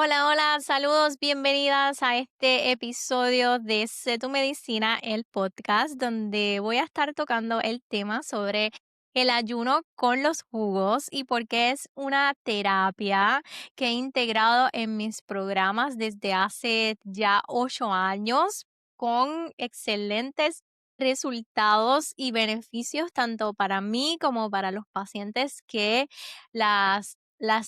Hola, hola, saludos, bienvenidas a este episodio de Sé tu Medicina, el podcast, donde voy a estar tocando el tema sobre el ayuno con los jugos y por qué es una terapia que he integrado en mis programas desde hace ya 8 años con excelentes resultados y beneficios tanto para mí como para los pacientes que las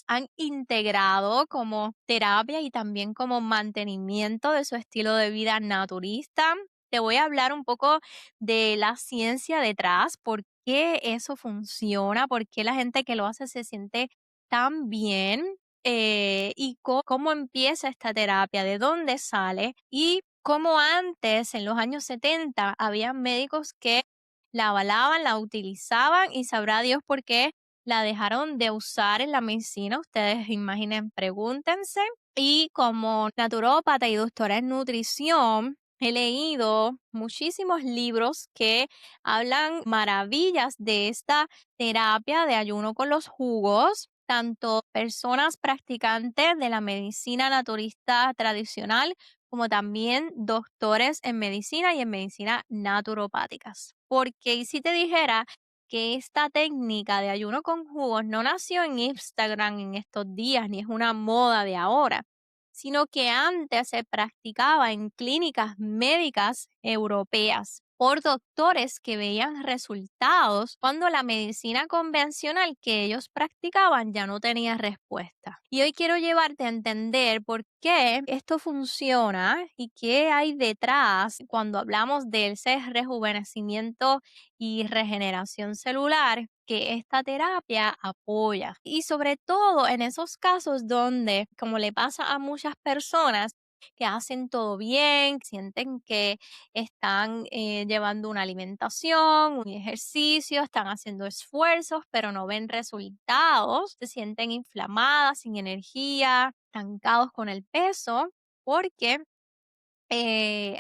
han integrado como terapia y también como mantenimiento de su estilo de vida naturista. Te voy a hablar un poco de la ciencia detrás, por qué eso funciona, por qué la gente que lo hace se siente tan bien y cómo empieza esta terapia, de dónde sale y cómo antes, en los años 70, había médicos que la avalaban, la utilizaban y sabrá Dios por qué la dejaron de usar en la medicina. Ustedes imaginen, pregúntense. Y como naturópata y doctora en nutrición, he leído muchísimos libros que hablan maravillas de esta terapia de ayuno con los jugos, tanto personas practicantes de la medicina naturista tradicional como también doctores en medicina y en medicina naturopáticas. Porque, y si te dijera que esta técnica de ayuno con jugos no nació en Instagram en estos días, ni es una moda de ahora, sino que antes se practicaba en clínicas médicas europeas por doctores que veían resultados cuando la medicina convencional que ellos practicaban ya no tenía respuesta. Y hoy quiero llevarte a entender por qué esto funciona y qué hay detrás cuando hablamos de ese rejuvenecimiento y regeneración celular que esta terapia apoya. Y sobre todo en esos casos donde, como le pasa a muchas personas, que hacen todo bien, sienten que están llevando una alimentación, un ejercicio, están haciendo esfuerzos, pero no ven resultados, se sienten inflamadas, sin energía, estancados con el peso, porque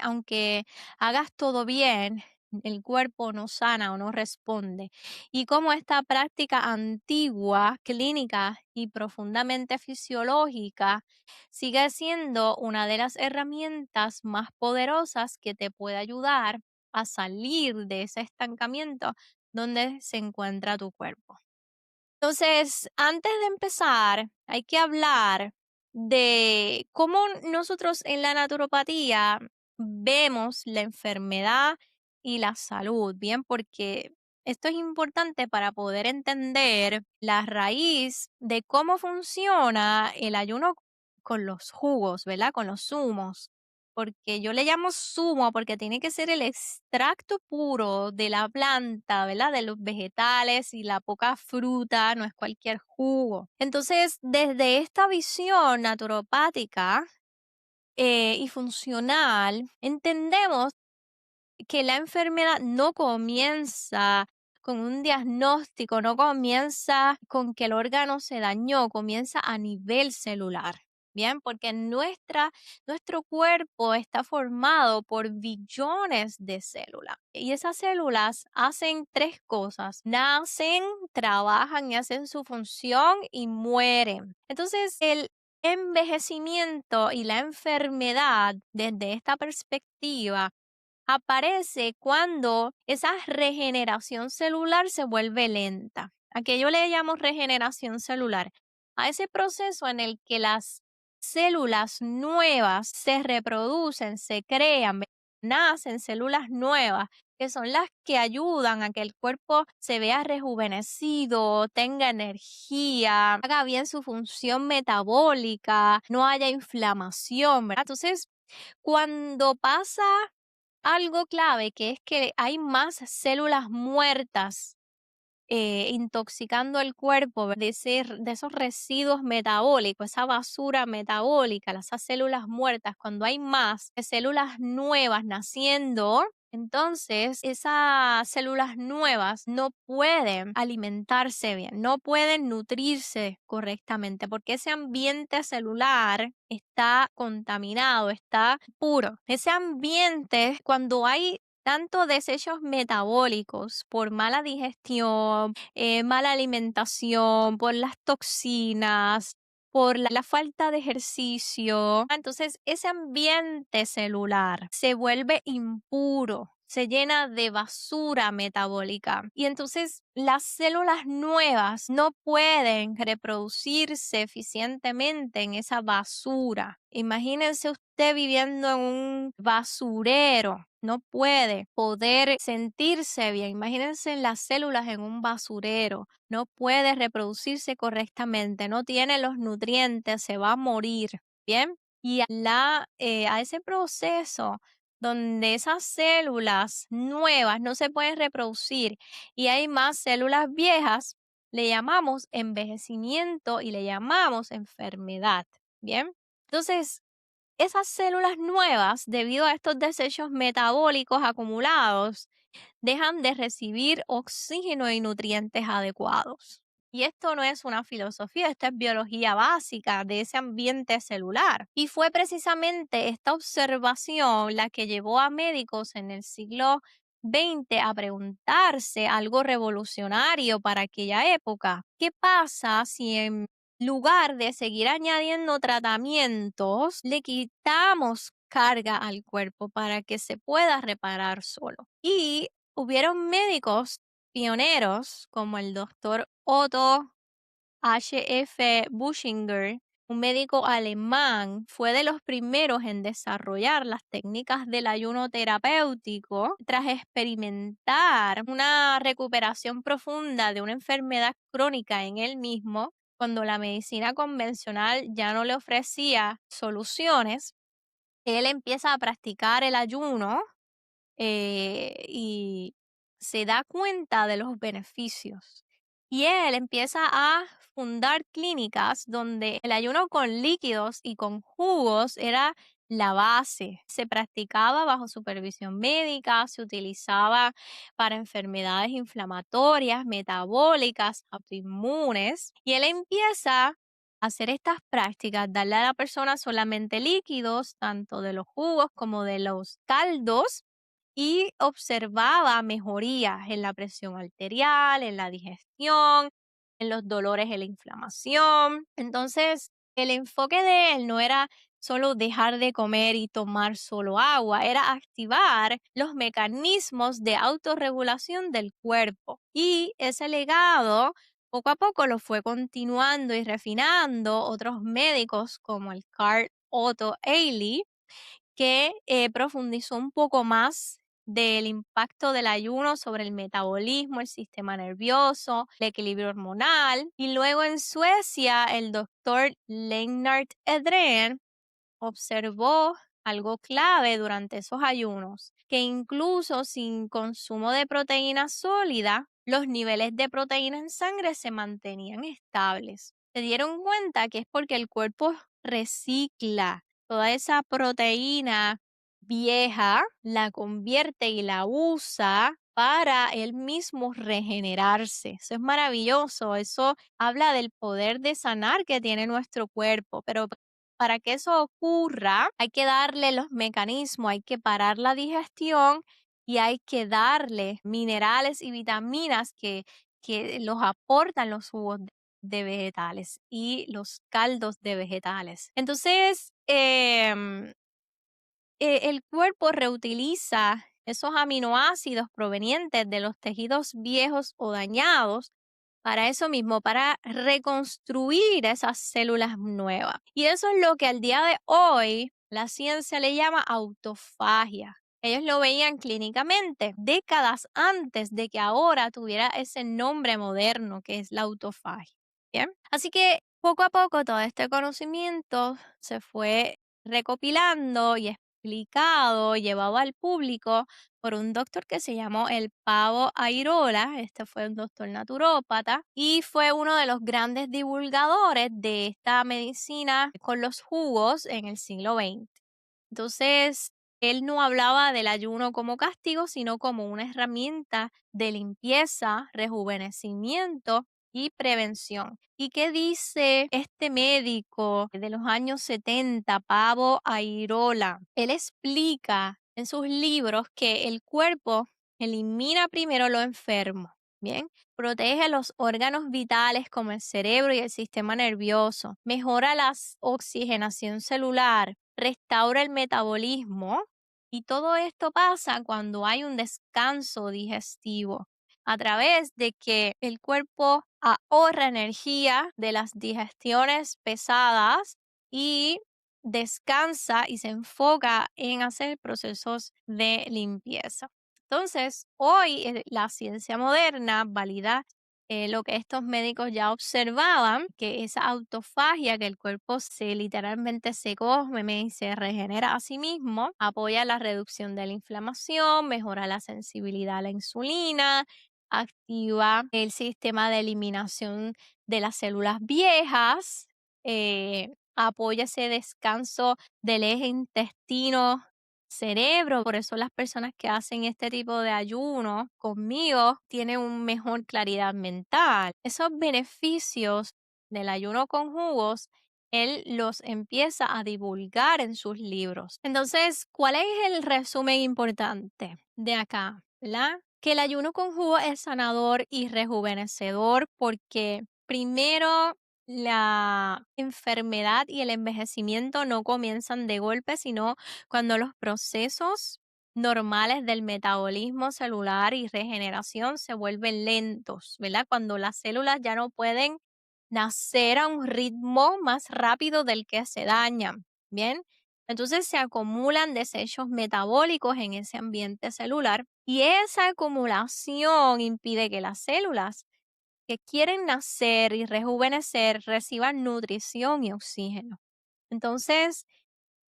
aunque hagas todo bien, el cuerpo no sana o no responde. Y como esta práctica antigua, clínica y profundamente fisiológica sigue siendo una de las herramientas más poderosas que te puede ayudar a salir de ese estancamiento donde se encuentra tu cuerpo. Entonces, antes de empezar, hay que hablar de cómo nosotros en la naturopatía vemos la enfermedad y la salud, bien, porque esto es importante para poder entender la raíz de cómo funciona el ayuno con los jugos, ¿verdad? Con los zumos. Porque yo le llamo zumo porque tiene que ser el extracto puro de la planta, ¿verdad? De los vegetales y la poca fruta, no es cualquier jugo. Entonces, desde esta visión naturopática y funcional, entendemos que la enfermedad no comienza con un diagnóstico, no comienza con que el órgano se dañó, comienza a nivel celular. Bien, porque nuestro cuerpo está formado por billones de células y esas células hacen tres cosas: nacen, trabajan y hacen su función y mueren. Entonces, el envejecimiento y la enfermedad desde esta perspectiva aparece cuando esa regeneración celular se vuelve lenta. ¿A qué yo le llamo regeneración celular? A ese proceso en el que las células nuevas se reproducen, se crean, nacen células nuevas, que son las que ayudan a que el cuerpo se vea rejuvenecido, tenga energía, haga bien su función metabólica, no haya inflamación, ¿verdad? Entonces, cuando pasa algo clave, que es que hay más células muertas intoxicando el cuerpo de esos residuos metabólicos, esa basura metabólica, esas células muertas. Cuando hay más células nuevas naciendo, entonces esas células nuevas no pueden alimentarse bien, no pueden nutrirse correctamente, porque ese ambiente celular está contaminado, está puro. Ese ambiente, cuando hay tanto desechos metabólicos por mala digestión, mala alimentación, por las toxinas, por la falta de ejercicio. Entonces, ese ambiente celular se vuelve impuro, se llena de basura metabólica. Y entonces las células nuevas no pueden reproducirse eficientemente en esa basura. Imagínense usted viviendo en un basurero. No puede poder sentirse bien. Imagínense las células en un basurero. No puede reproducirse correctamente, no tiene los nutrientes, se va a morir. Bien. Y a ese proceso donde esas células nuevas no se pueden reproducir y hay más células viejas, le llamamos envejecimiento y le llamamos enfermedad. Bien. Entonces, esas células nuevas, debido a estos desechos metabólicos acumulados, dejan de recibir oxígeno y nutrientes adecuados. Y esto no es una filosofía, esto es biología básica de ese ambiente celular. Y fue precisamente esta observación la que llevó a médicos en el siglo XX a preguntarse algo revolucionario para aquella época. ¿Qué pasa si en lugar de seguir añadiendo tratamientos, le quitamos carga al cuerpo para que se pueda reparar solo? Y hubieron médicos pioneros como el doctor Otto H.F. Buschinger, un médico alemán, fue de los primeros en desarrollar las técnicas del ayuno terapéutico tras experimentar una recuperación profunda de una enfermedad crónica en él mismo, cuando la medicina convencional ya no le ofrecía soluciones. Él empieza a practicar el ayuno y se da cuenta de los beneficios. Y él empieza a fundar clínicas donde el ayuno con líquidos y con jugos era la base. Se practicaba bajo supervisión médica, se utilizaba para enfermedades inflamatorias, metabólicas, autoinmunes. Y él empieza a hacer estas prácticas, darle a la persona solamente líquidos, tanto de los jugos como de los caldos, y observaba mejorías en la presión arterial, en la digestión, en los dolores, en la inflamación. Entonces, el enfoque de él no era solo dejar de comer y tomar solo agua, era activar los mecanismos de autorregulación del cuerpo. Y ese legado poco a poco lo fue continuando y refinando otros médicos como el Carl Otto Eiley, que profundizó un poco más del impacto del ayuno sobre el metabolismo, el sistema nervioso, el equilibrio hormonal. Y luego en Suecia, el doctor Lennart Edrén observó algo clave durante esos ayunos, que incluso sin consumo de proteína sólida, los niveles de proteína en sangre se mantenían estables. Se dieron cuenta que es porque el cuerpo recicla toda esa proteína vieja, la convierte y la usa para él mismo regenerarse. Eso es maravilloso, eso habla del poder de sanar que tiene nuestro cuerpo, pero para que eso ocurra, hay que darle los mecanismos, hay que parar la digestión y hay que darle minerales y vitaminas que los aportan los jugos de vegetales y los caldos de vegetales. Entonces, el cuerpo reutiliza esos aminoácidos provenientes de los tejidos viejos o dañados para eso mismo, para reconstruir esas células nuevas. Y eso es lo que al día de hoy la ciencia le llama autofagia. Ellos lo veían clínicamente décadas antes de que ahora tuviera ese nombre moderno que es la autofagia. Bien, así que poco a poco todo este conocimiento se fue recopilando y explicado, llevado al público por un doctor que se llamó el Pavo Airola. Este fue un doctor naturópata y fue uno de los grandes divulgadores de esta medicina con los jugos en el siglo XX. Entonces, él no hablaba del ayuno como castigo, sino como una herramienta de limpieza, rejuvenecimiento y prevención. ¿Y qué dice este médico de los años 70, Pavo Airola? Él explica en sus libros que el cuerpo elimina primero lo enfermo Bien, protege los órganos vitales como el cerebro y el sistema nervioso, mejora la oxigenación celular, restaura el metabolismo y todo esto pasa cuando hay un descanso digestivo a través de que el cuerpo ahorra energía de las digestiones pesadas y descansa y se enfoca en hacer procesos de limpieza. Entonces, hoy la ciencia moderna valida lo que estos médicos ya observaban, que esa autofagia, que el cuerpo se literalmente se come y se regenera a sí mismo, apoya la reducción de la inflamación, mejora la sensibilidad a la insulina, activa el sistema de eliminación de las células viejas, apoya ese descanso del eje intestino cerebro. Por eso las personas que hacen este tipo de ayuno conmigo tienen una mejor claridad mental. Esos beneficios del ayuno con jugos, él los empieza a divulgar en sus libros. Entonces, ¿cuál es el resumen importante de acá? ¿Verdad? Que el ayuno con jugo es sanador y rejuvenecedor porque primero la enfermedad y el envejecimiento no comienzan de golpe, sino cuando los procesos normales del metabolismo celular y regeneración se vuelven lentos, ¿verdad? Cuando las células ya no pueden nacer a un ritmo más rápido del que se dañan, ¿bien? Entonces se acumulan desechos metabólicos en ese ambiente celular y esa acumulación impide que las células que quieren nacer y rejuvenecer reciban nutrición y oxígeno. Entonces,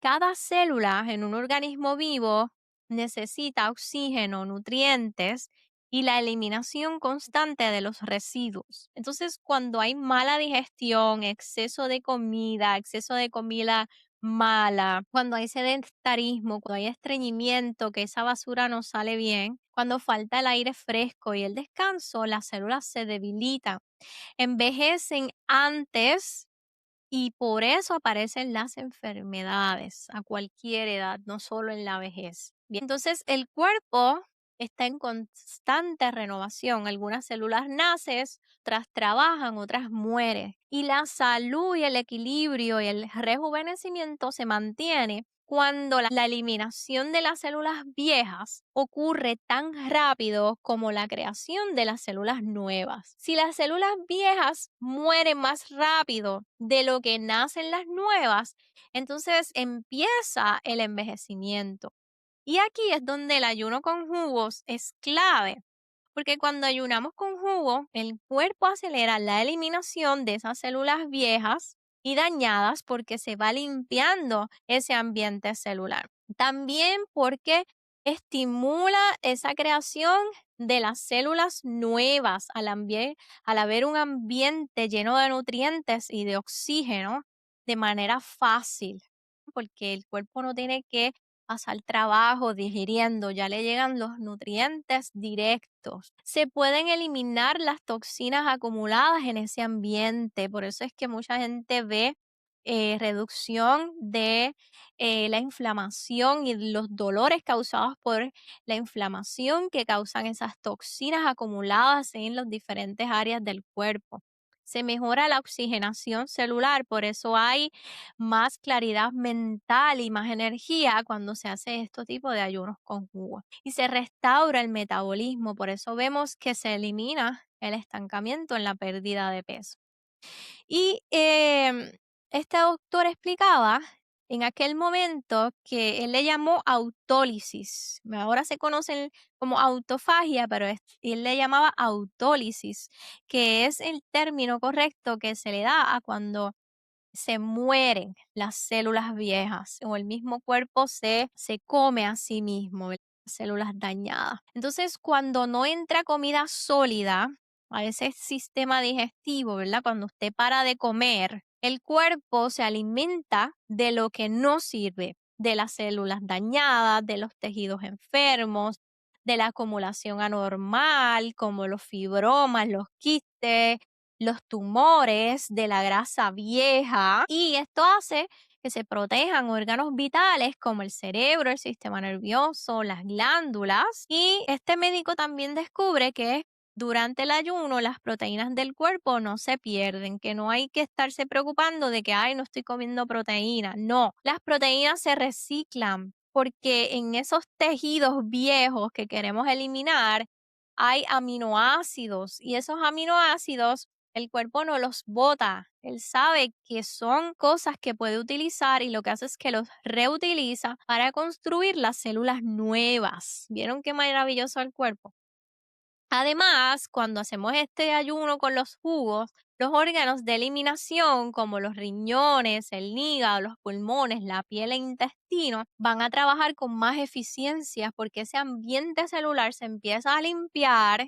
cada célula en un organismo vivo necesita oxígeno, nutrientes y la eliminación constante de los residuos. Entonces, cuando hay mala digestión, exceso de comida mala, cuando hay sedentarismo, cuando hay estreñimiento, que esa basura no sale bien, cuando falta el aire fresco y el descanso, las células se debilitan, envejecen antes y por eso aparecen las enfermedades a cualquier edad, no solo en la vejez. Bien, entonces el cuerpo está en constante renovación. Algunas células nacen, otras trabajan, otras mueren. Y la salud y el equilibrio y el rejuvenecimiento se mantiene cuando la eliminación de las células viejas ocurre tan rápido como la creación de las células nuevas. Si las células viejas mueren más rápido de lo que nacen las nuevas, entonces empieza el envejecimiento. Y aquí es donde el ayuno con jugos es clave, porque cuando ayunamos con jugo, el cuerpo acelera la eliminación de esas células viejas y dañadas porque se va limpiando ese ambiente celular. También porque estimula esa creación de las células nuevas al haber un ambiente lleno de nutrientes y de oxígeno de manera fácil, porque el cuerpo no tiene que pasar trabajo digiriendo, ya le llegan los nutrientes directos. Se pueden eliminar las toxinas acumuladas en ese ambiente, por eso es que mucha gente ve reducción de la inflamación y los dolores causados por la inflamación que causan esas toxinas acumuladas en las diferentes áreas del cuerpo. Se mejora la oxigenación celular, por eso hay más claridad mental y más energía cuando se hace este tipo de ayunos con jugo. Y se restaura el metabolismo, por eso vemos que se elimina el estancamiento en la pérdida de peso. Y este doctor explicaba en aquel momento que él le llamó autólisis. Ahora se conocen como autofagia, pero él le llamaba autólisis, que es el término correcto que se le da a cuando se mueren las células viejas o el mismo cuerpo se come a sí mismo, ¿verdad? Células dañadas. Entonces, cuando no entra comida sólida a ese sistema digestivo, ¿verdad? Cuando usted para de comer, el cuerpo se alimenta de lo que no sirve, de las células dañadas, de los tejidos enfermos, de la acumulación anormal, como los fibromas, los quistes, los tumores, de la grasa vieja, y esto hace que se protejan órganos vitales como el cerebro, el sistema nervioso, las glándulas. Y este médico también descubre que durante el ayuno las proteínas del cuerpo no se pierden, que no hay que estarse preocupando de que, ay, no estoy comiendo proteína. No, las proteínas se reciclan porque en esos tejidos viejos que queremos eliminar hay aminoácidos y esos aminoácidos el cuerpo no los bota. Él sabe que son cosas que puede utilizar y lo que hace es que los reutiliza para construir las células nuevas. ¿Vieron qué maravilloso el cuerpo? Además, cuando hacemos este ayuno con los jugos, los órganos de eliminación como los riñones, el hígado, los pulmones, la piel e intestino van a trabajar con más eficiencia porque ese ambiente celular se empieza a limpiar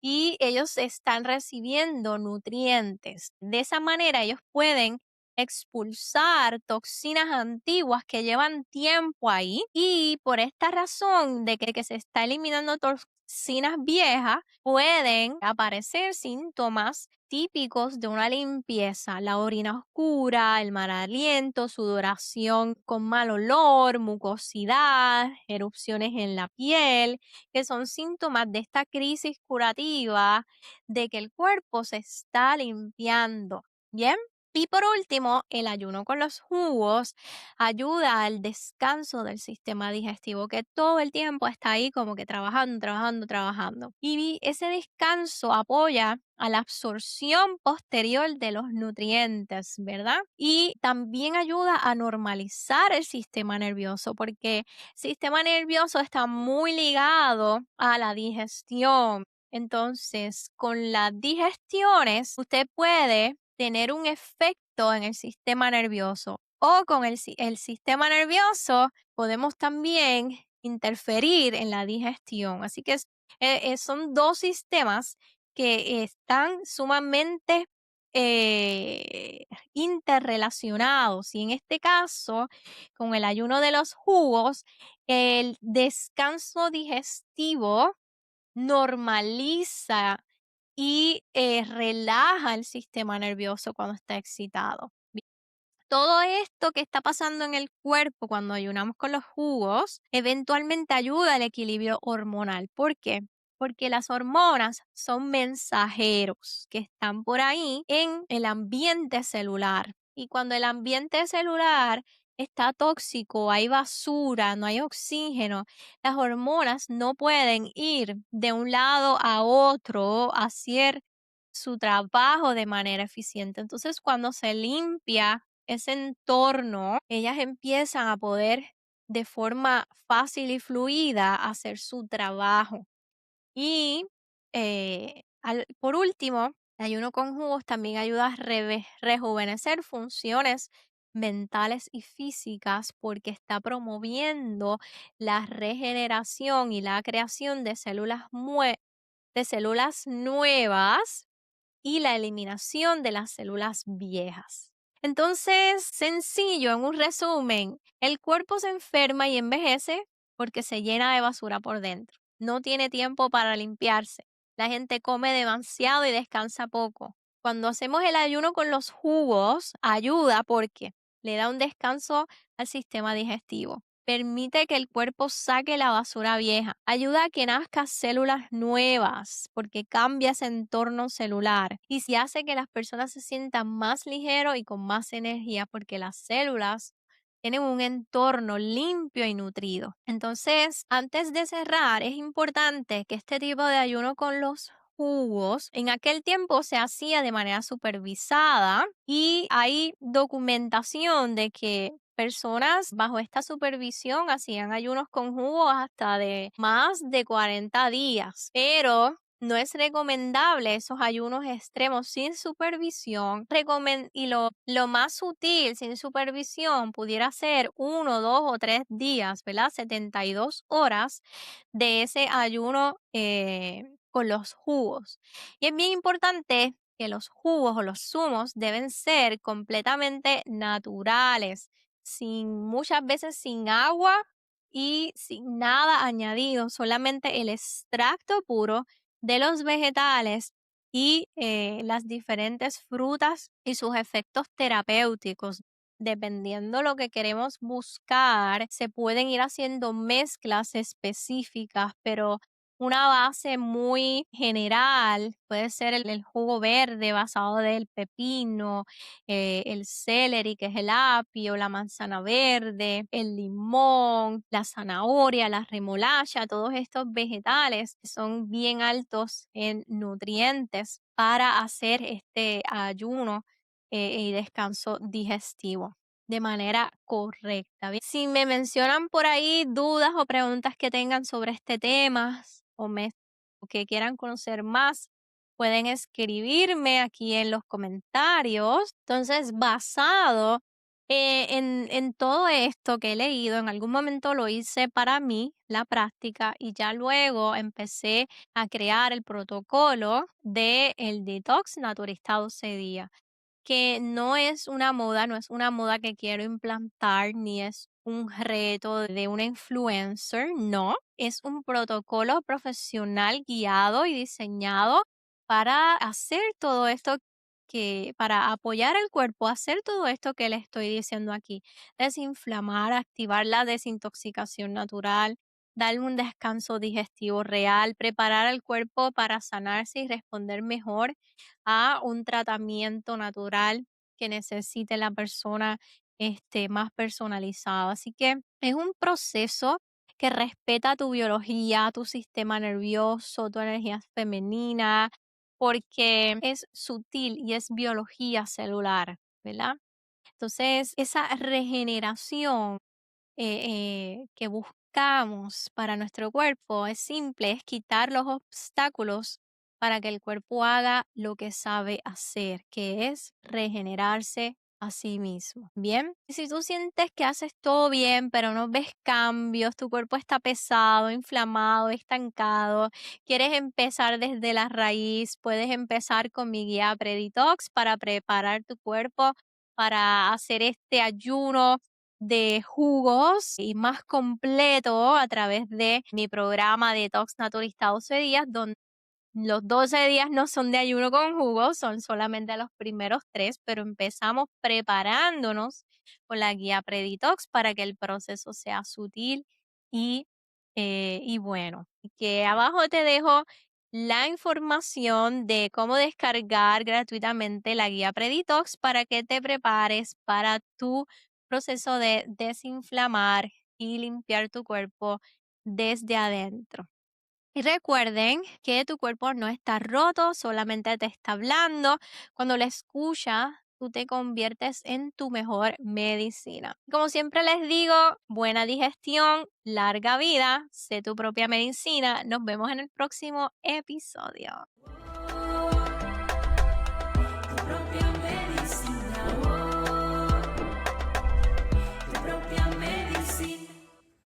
y ellos están recibiendo nutrientes. De esa manera ellos pueden expulsar toxinas antiguas que llevan tiempo ahí y por esta razón de que se está eliminando toxinas viejas, pueden aparecer síntomas típicos de una limpieza, la orina oscura, el mal aliento, sudoración con mal olor, mucosidad, erupciones en la piel, que son síntomas de esta crisis curativa de que el cuerpo se está limpiando. Bien. Y por último, el ayuno con los jugos ayuda al descanso del sistema digestivo, que todo el tiempo está ahí como que trabajando, trabajando, trabajando. Y ese descanso apoya a la absorción posterior de los nutrientes, ¿verdad? Y también ayuda a normalizar el sistema nervioso, porque el sistema nervioso está muy ligado a la digestión. Entonces, con las digestiones, usted puede tener un efecto en el sistema nervioso o con el sistema nervioso podemos también interferir en la digestión. Así que son dos sistemas que están sumamente eh, interrelacionados y en este caso, con el ayuno de los jugos, el descanso digestivo normaliza y relaja el sistema nervioso cuando está excitado. Todo esto que está pasando en el cuerpo cuando ayunamos con los jugos, eventualmente ayuda al equilibrio hormonal. ¿Por qué? Porque las hormonas son mensajeros que están por ahí en el ambiente celular. Y cuando el ambiente celular está tóxico, hay basura, no hay oxígeno, las hormonas no pueden ir de un lado a otro a hacer su trabajo de manera eficiente. Entonces, cuando se limpia ese entorno, ellas empiezan a poder de forma fácil y fluida hacer su trabajo. Y por último, el ayuno con jugos también ayuda a rejuvenecer funciones mentales y físicas porque está promoviendo la regeneración y la creación de de células nuevas y la eliminación de las células viejas. Entonces, sencillo, en un resumen, el cuerpo se enferma y envejece porque se llena de basura por dentro. No tiene tiempo para limpiarse. La gente come demasiado y descansa poco. Cuando hacemos el ayuno con los jugos, ayuda porque le da un descanso al sistema digestivo. Permite que el cuerpo saque la basura vieja. Ayuda a que nazcan células nuevas porque cambia ese entorno celular. Y se hace que las personas se sientan más ligeros y con más energía porque las células tienen un entorno limpio y nutrido. Entonces, antes de cerrar, es importante que este tipo de ayuno con los jugos en aquel tiempo se hacía de manera supervisada y hay documentación de que personas bajo esta supervisión hacían ayunos con jugos hasta de más de 40 días, pero no es recomendable esos ayunos extremos sin supervisión. Y lo más sutil sin supervisión pudiera ser 1, 2 o 3 días, ¿verdad? 72 horas de ese ayuno con los jugos. Y es bien importante que los jugos o los zumos deben ser completamente naturales, muchas veces sin agua y sin nada añadido, solamente el extracto puro de los vegetales y las diferentes frutas y sus efectos terapéuticos. Dependiendo lo que queremos buscar, se pueden ir haciendo mezclas específicas, pero una base muy general, puede ser el jugo verde basado del pepino, el celery, que es el apio, la manzana verde, el limón, la zanahoria, la remolacha, todos estos vegetales que son bien altos en nutrientes para hacer este ayuno y descanso digestivo de manera correcta. Bien, si me mencionan por ahí dudas o preguntas que tengan sobre este tema o que quieran conocer más, pueden escribirme aquí en los comentarios. Entonces, basado en todo esto que he leído, en algún momento lo hice para mí, la práctica, y ya luego empecé a crear el protocolo de el detox naturista 12 días, que no es una moda, no es una moda que quiero implantar, ni es un reto de una influencer, no, es un protocolo profesional guiado y diseñado para hacer todo esto para apoyar el cuerpo, hacer todo esto que le estoy diciendo aquí, desinflamar, activar la desintoxicación natural, darle un descanso digestivo real, preparar al cuerpo para sanarse y responder mejor a un tratamiento natural que necesite la persona más personalizado. Así que es un proceso que respeta tu biología, tu sistema nervioso, tu energía femenina, porque es sutil y es biología celular, ¿verdad? Entonces, esa regeneración que buscamos para nuestro cuerpo es simple, es quitar los obstáculos para que el cuerpo haga lo que sabe hacer, que es regenerarse a sí mismo. Bien, y si tú sientes que haces todo bien, pero no ves cambios, tu cuerpo está pesado, inflamado, estancado, quieres empezar desde la raíz, puedes empezar con mi guía Preditox para preparar tu cuerpo para hacer este ayuno de jugos y más completo a través de mi programa Detox Naturista 12 días, donde los 12 días no son de ayuno con jugos, son solamente los primeros 3, pero empezamos preparándonos con la guía Preditox para que el proceso sea sutil y, y bueno. Y que abajo te dejo la información de cómo descargar gratuitamente la guía Preditox para que te prepares para tu proceso de desinflamar y limpiar tu cuerpo desde adentro. Y recuerden que tu cuerpo no está roto, solamente te está hablando. Cuando lo escuchas, tú te conviertes en tu mejor medicina. Como siempre les digo, buena digestión, larga vida, sé tu propia medicina. Nos vemos en el próximo episodio.